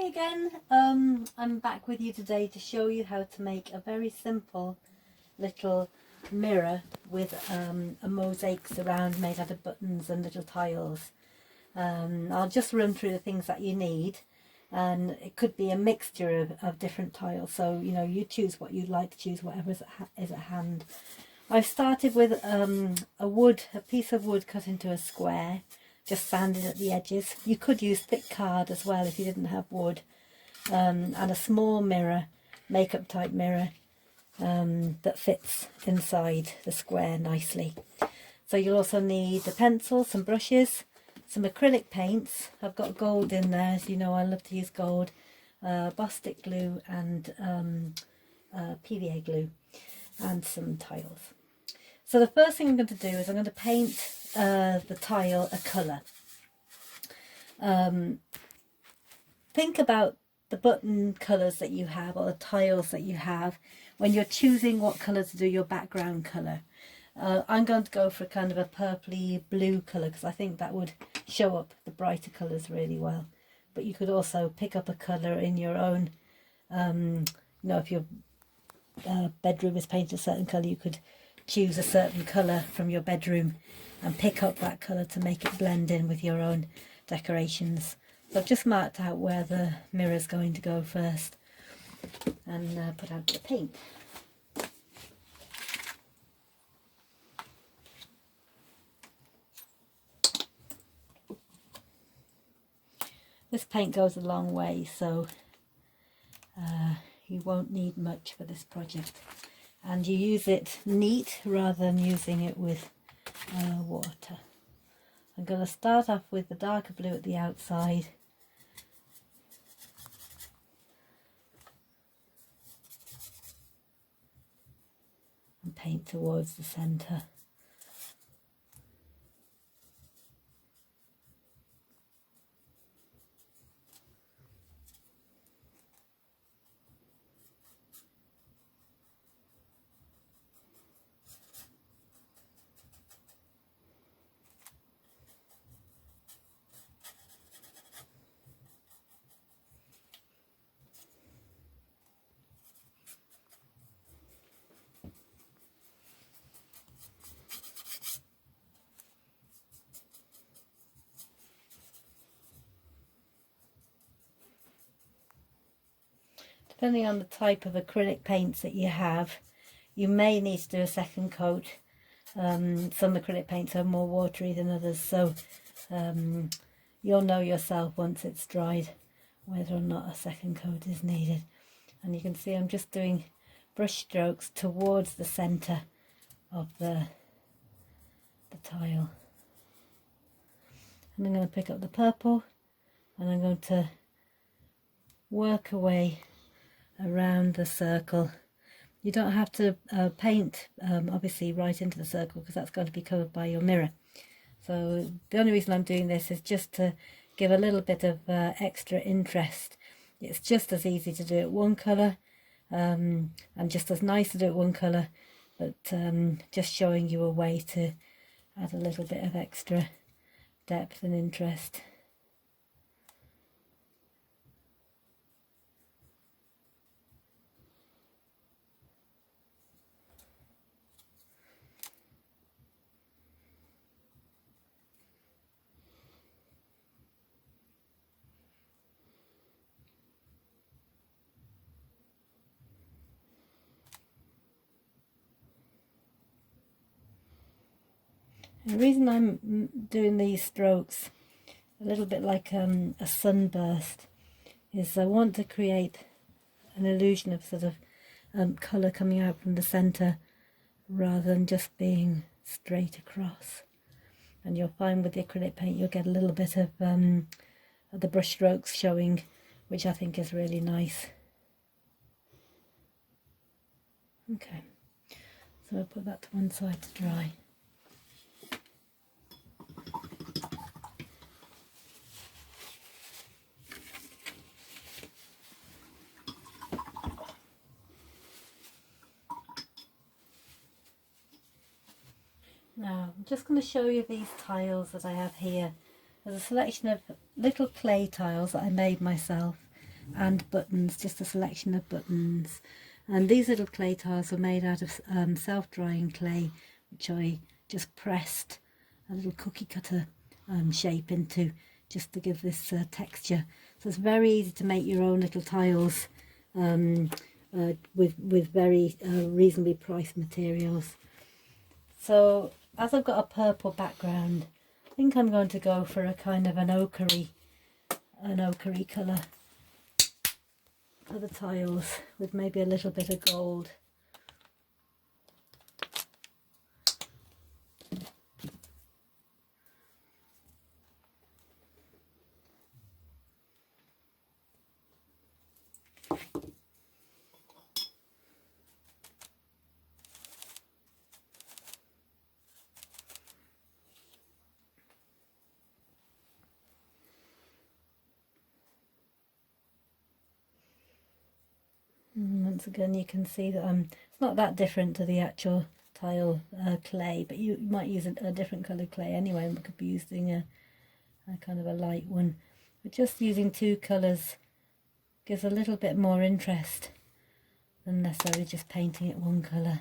Hi again. I'm back with you today to show you how to make a very simple little mirror with a mosaic surround made out of buttons and little tiles. I'll just run through the things that you need, and it could be a mixture of different tiles, so you choose what you'd like to choose, whatever is at hand. I've started with a piece of wood cut into a square, just sanded at the edges. You could use thick card as well if you didn't have wood, and a small mirror, makeup type mirror, that fits inside the square nicely. So you'll also need a pencil, some brushes, some acrylic paints. I've got gold in there, as you know I love to use gold, Bostik glue and PVA glue, and some tiles. So the first thing I'm going to do is I'm going to paint the tile a colour. Think about the button colours that you have, or the tiles that you have, when you're choosing what colour to do your background colour. I'm going to go for kind of a purpley blue colour because I think that would show up the brighter colours really well. But you could also pick up a colour in your own, if your bedroom is painted a certain colour, you could choose a certain colour from your bedroom and pick up that colour to make it blend in with your own decorations. So I've just marked out where the mirror is going to go first, and put out the paint. This paint goes a long way, so you won't need much for this project, and you use it neat rather than using it with water. I'm going to start off with the darker blue at the outside, and paint towards the centre. Depending on the type of acrylic paints that you have, you may need to do a second coat. Some acrylic paints are more watery than others, so you'll know yourself once it's dried whether or not a second coat is needed. And you can see I'm just doing brush strokes towards the centre of the tile. And I'm going to pick up the purple, and I'm going to work away around the circle. You don't have to paint obviously right into the circle, because that's going to be covered by your mirror. So the only reason I'm doing this is just to give a little bit of extra interest. It's just as easy to do it one colour, and just as nice to do it one colour, but just showing you a way to add a little bit of extra depth and interest. The reason I'm doing these strokes a little bit like a sunburst is I want to create an illusion of sort of colour coming out from the centre rather than just being straight across. And you'll find with the acrylic paint you'll get a little bit of the brush strokes showing, which I think is really nice. Okay, so I'll put that to one side to dry. Now I'm just going to show you these tiles that I have here. There's a selection of little clay tiles that I made myself. and buttons, just a selection of buttons. And these little clay tiles were made out of self-drying clay, which I just pressed a little cookie cutter shape into, just to give this texture. So it's very easy to make your own little tiles with very reasonably priced materials. So as I've got a purple background, I think I'm going to go for a kind of an ochre colour for the tiles, with maybe a little bit of gold. Once again, you can see that it's not that different to the actual tile clay, but you might use a different coloured clay anyway. We could be using a kind of a light one. But just using two colours gives a little bit more interest than necessarily just painting it one colour.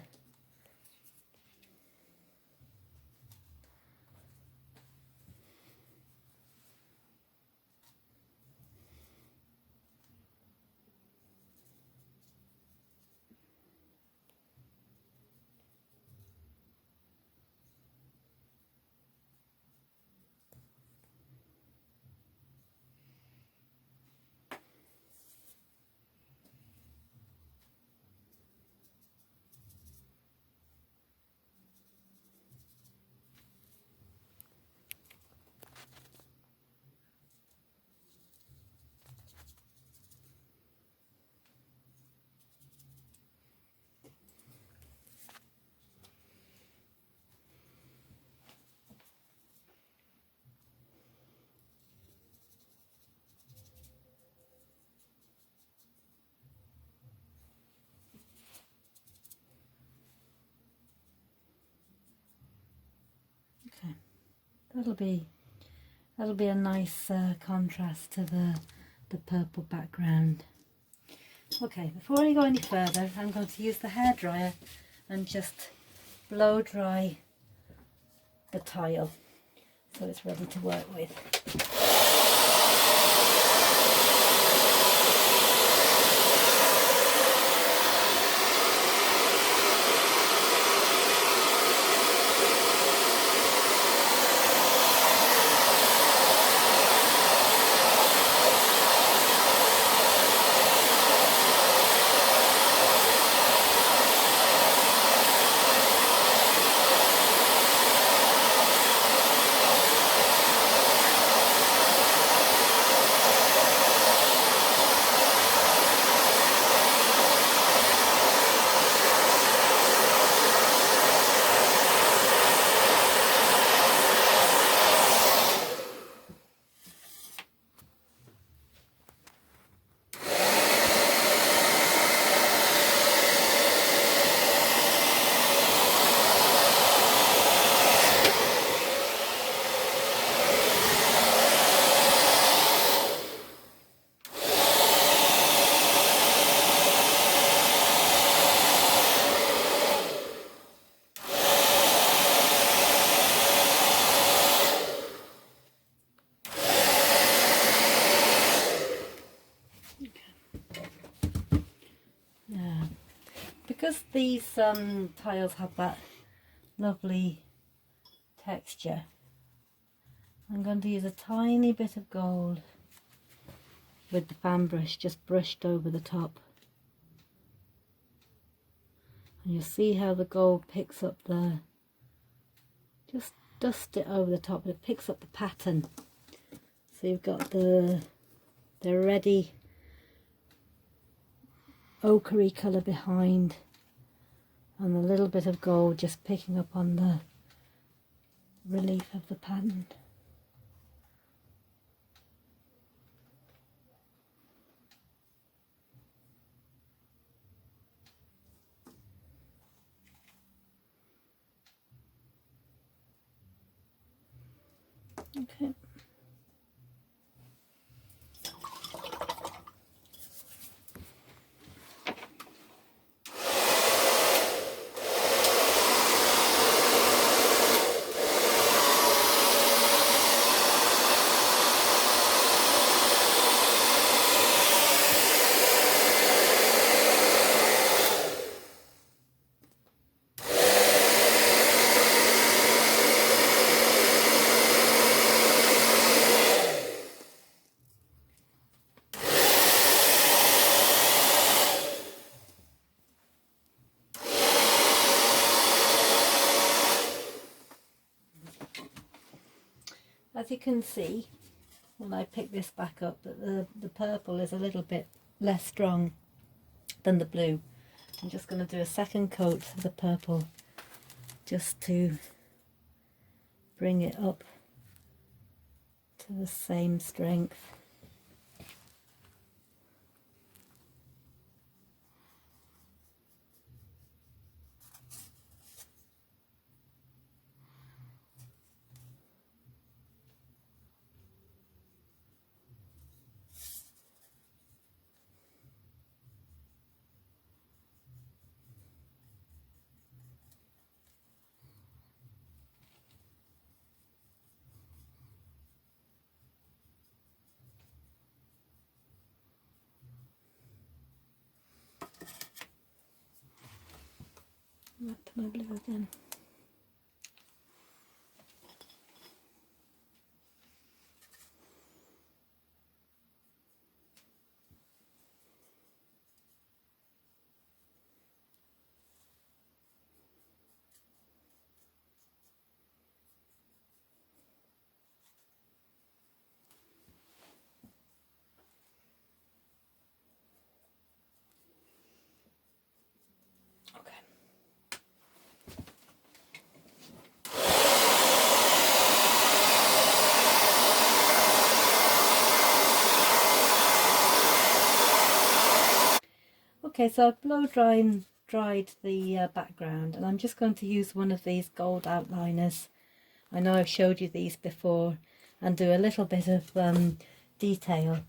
Okay, that'll be a nice contrast to the purple background. Okay, before I go any further, I'm going to use the hairdryer and just blow dry the tile so it's ready to work with. Because these tiles have that lovely texture, I'm going to use a tiny bit of gold with the fan brush, just brushed over the top. And you'll see how the gold picks up just dust it over the top, it picks up the pattern. So you've got the ready ochre colour behind, and a little bit of gold just picking up on the relief of the pattern. Okay. as you can see when I pick this back up, that the purple is a little bit less strong than the blue. I'm just going to do a second coat of the purple just to bring it up to the same strength. Back to my blue again. Okay, so I've blow dried the background, and I'm just going to use one of these gold outliners. I know I've showed you these before, and do a little bit of detail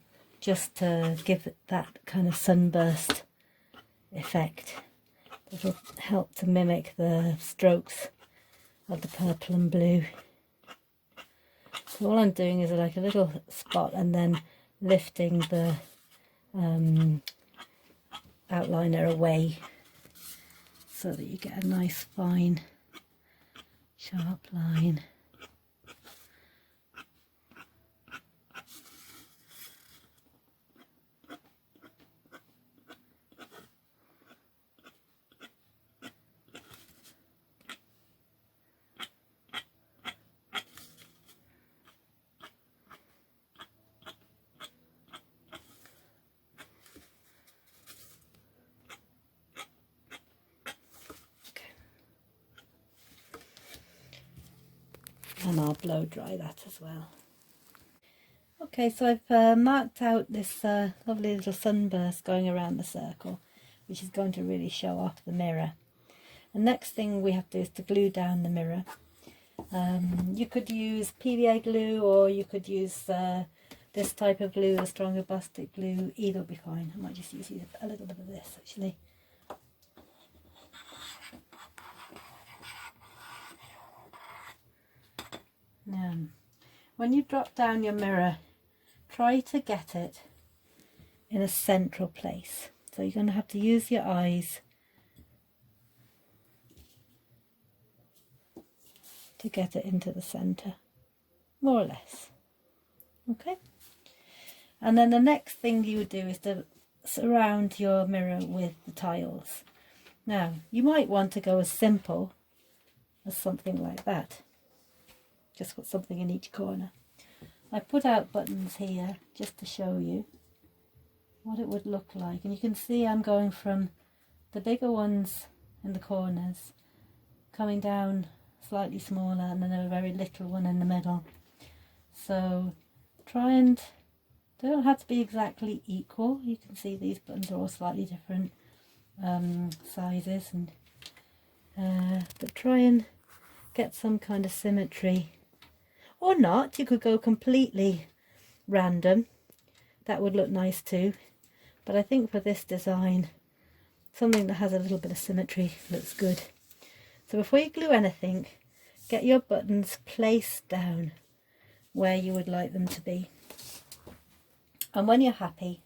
just to give it that kind of sunburst effect. It'll help to mimic the strokes of the purple and blue. So all I'm doing is like a little spot and then lifting the outliner away so that you get a nice fine sharp line. And I'll blow dry that as well. Okay, so I've marked out this lovely little sunburst going around the circle, which is going to really show off the mirror. The next thing we have to do is to glue down the mirror. You could use PVA glue, or you could use this type of glue, a stronger plastic glue. Either will be fine. I might just use a little bit of this actually. Now, when you drop down your mirror, try to get it in a central place. So you're going to have to use your eyes to get it into the centre, more or less. Okay. And then the next thing you would do is to surround your mirror with the tiles. Now, you might want to go as simple as something like that. Just put something in each corner. I put out buttons here just to show you what it would look like. And you can see I'm going from the bigger ones in the corners, coming down slightly smaller, and then a very little one in the middle. So try and, they don't have to be exactly equal. You can see these buttons are all slightly different sizes, and but try and get some kind of symmetry. Or not, you could go completely random. That would look nice too. But I think for this design, something that has a little bit of symmetry looks good. So before you glue anything, get your buttons placed down where you would like them to be. And when you're happy,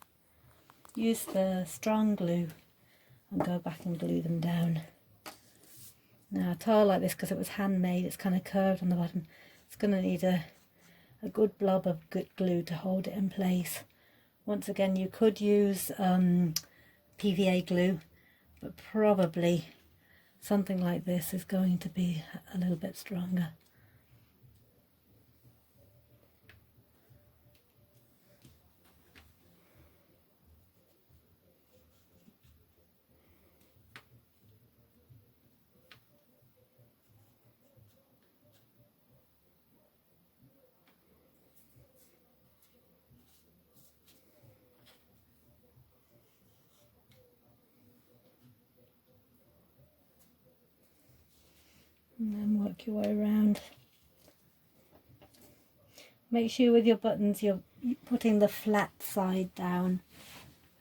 use the strong glue and go back and glue them down. Now a tile like this, because it was handmade, it's kind of curved on the bottom. It's going to need a good blob of good glue to hold it in place. Once again, you could use PVA glue, but probably something like this is going to be a little bit stronger. and then work your way around. Make sure with your buttons you're putting the flat side down,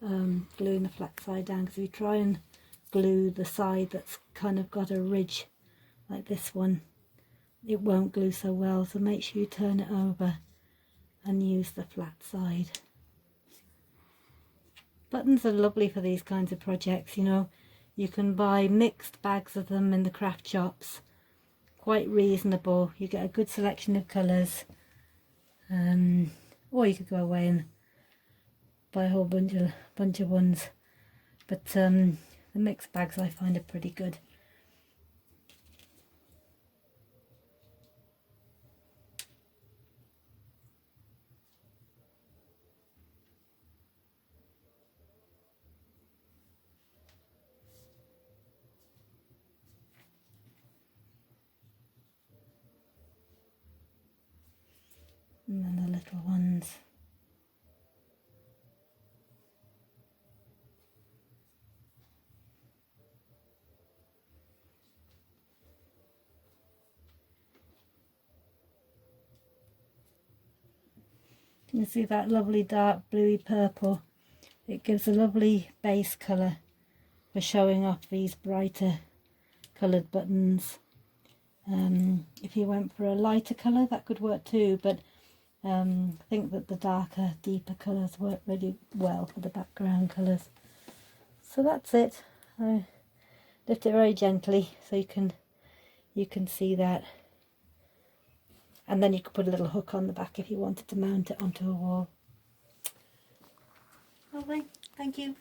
gluing the flat side down, because if you try and glue the side that's kind of got a ridge like this one, it won't glue so well, so make sure you turn it over and use the flat side. Buttons are lovely for these kinds of projects, you know. You can buy mixed bags of them in the craft shops, quite reasonable. You get a good selection of colours, or you could go away and buy a whole bunch of ones, but the mixed bags I find are pretty good. And then the little ones. You can see that lovely dark bluey purple. It gives a lovely base colour for showing off these brighter coloured buttons. If you went for a lighter colour, that could work too, but I think that the darker, deeper colours work really well for the background colours. So that's it. I lift it very gently so you can see that, and then you could put a little hook on the back if you wanted to mount it onto a wall. Lovely, thank you.